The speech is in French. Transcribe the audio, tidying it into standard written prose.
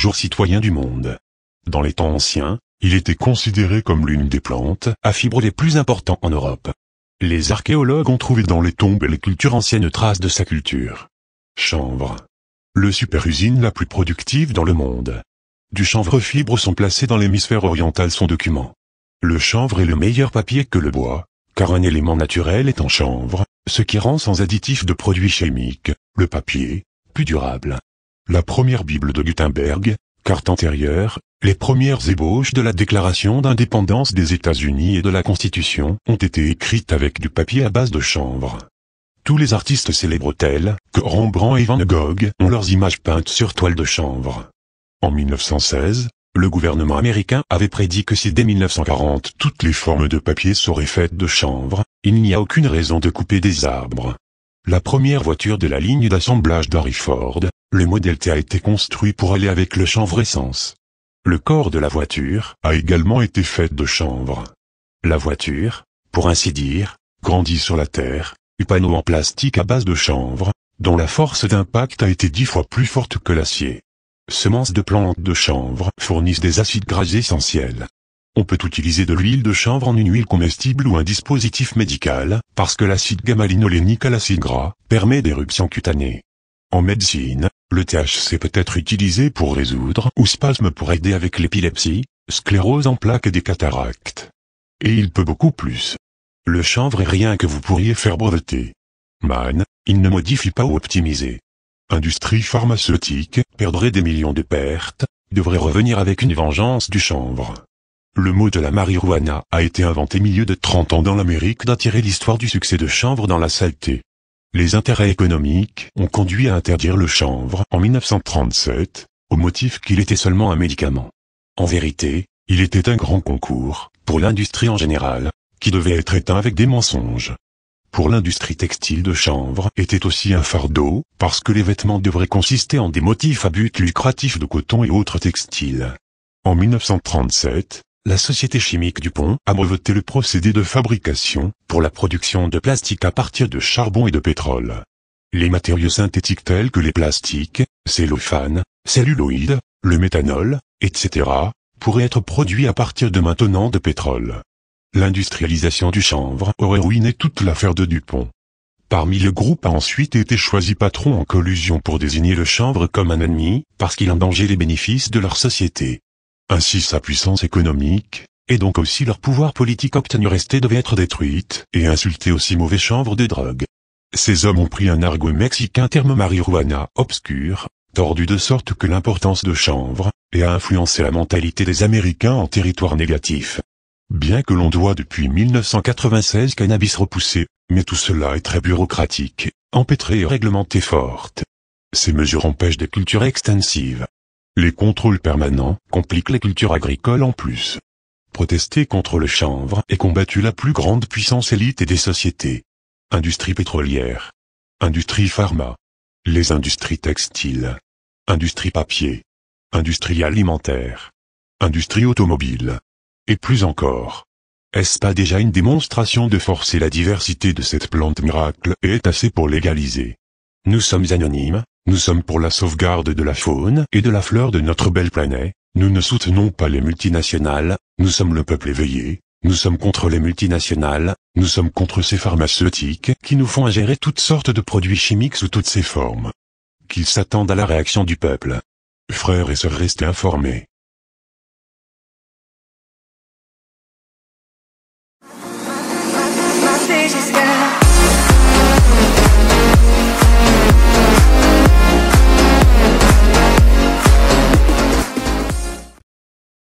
bonjour citoyens du monde. Dans les temps anciens, il était considéré comme l'une des plantes à fibres les plus importants en Europe. Les archéologues ont trouvé dans les tombes et les cultures anciennes traces de sa culture. Chanvre. Le super-usine la plus productive dans le monde. Du chanvre fibres sont placés dans l'hémisphère oriental son document. Le chanvre est le meilleur papier que le bois, car un élément naturel est en chanvre, ce qui rend sans additifs de produits chimiques, le papier, plus durable. La première Bible de Gutenberg, carte antérieure, les premières ébauches de la Déclaration d'indépendance des États-Unis et de la Constitution ont été écrites avec du papier à base de chanvre. Tous les artistes célèbres tels que Rembrandt et Van Gogh ont leurs images peintes sur toile de chanvre. En 1916, le gouvernement américain avait prédit que si dès 1940 toutes les formes de papier seraient faites de chanvre, il n'y a aucune raison de couper des arbres. La première voiture de la ligne d'assemblage d'Henry Ford, le Model T, a été construit pour aller avec le chanvre essence. Le corps de la voiture a également été fait de chanvre. La voiture, pour ainsi dire, grandit sur la terre, panneau en plastique à base de chanvre, dont la force d'impact a été 10 fois plus forte que l'acier. Semences de plantes de chanvre fournissent des acides gras essentiels. On peut utiliser de l'huile de chanvre en une huile comestible ou un dispositif médical, parce que l'acide gamma-linolénique à l'acide gras permet d'éruptions cutanées. En médecine, le THC peut être utilisé pour résoudre ou spasmes pour aider avec l'épilepsie, sclérose en plaques et des cataractes. Et il peut beaucoup plus. Le chanvre est rien que vous pourriez faire breveter. Man, il ne modifie pas ou optimiser. Industrie pharmaceutique perdrait des millions de pertes, devrait revenir avec une vengeance du chanvre. Le mot de la marijuana a été inventé milieu de 30 ans dans l'Amérique d'attirer l'histoire du succès de chanvre dans la saleté. Les intérêts économiques ont conduit à interdire le chanvre en 1937, au motif qu'il était seulement un médicament. En vérité, il était un grand concours, pour l'industrie en général, qui devait être éteint avec des mensonges. Pour l'industrie textile de chanvre était aussi un fardeau, parce que les vêtements devraient consister en des motifs à but lucratif de coton et autres textiles. En 1937, la Société chimique DuPont a breveté le procédé de fabrication pour la production de plastique à partir de charbon et de pétrole. Les matériaux synthétiques tels que les plastiques, cellophane, celluloïd, le méthanol, etc., pourraient être produits à partir de maintenant de pétrole. L'industrialisation du chanvre aurait ruiné toute l'affaire de DuPont. Parmi le groupe a ensuite été choisi patron en collusion pour désigner le chanvre comme un ennemi, parce qu'il endangeait les bénéfices de leur société. Ainsi sa puissance économique, et donc aussi leur pouvoir politique obtenu resté devait être détruite, et insulter aussi mauvais chanvre de drogue. Ces hommes ont pris un argot mexicain terme marijuana obscur, tordu de sorte que l'importance de chanvre, et a influencé la mentalité des Américains en territoire négatif. Bien que l'on doit depuis 1996 cannabis repoussé, mais tout cela est très bureaucratique, empêtré et réglementé forte. Ces mesures empêchent des cultures extensives. Les contrôles permanents compliquent les cultures agricoles en plus. Protester contre le chanvre est combattu la plus grande puissance élite et des sociétés. Industrie pétrolière. Industrie pharma. Les industries textiles. Industrie papier. Industrie alimentaire. Industrie automobile. Et plus encore. Est-ce pas déjà une démonstration de force et la diversité de cette plante miracle est assez pour légaliser? Nous sommes anonymes, nous sommes pour la sauvegarde de la faune et de la flore de notre belle planète, nous ne soutenons pas les multinationales, nous sommes le peuple éveillé, nous sommes contre les multinationales, nous sommes contre ces pharmaceutiques qui nous font ingérer toutes sortes de produits chimiques sous toutes ces formes. Qu'ils s'attendent à la réaction du peuple. Frères et sœurs, restez informés.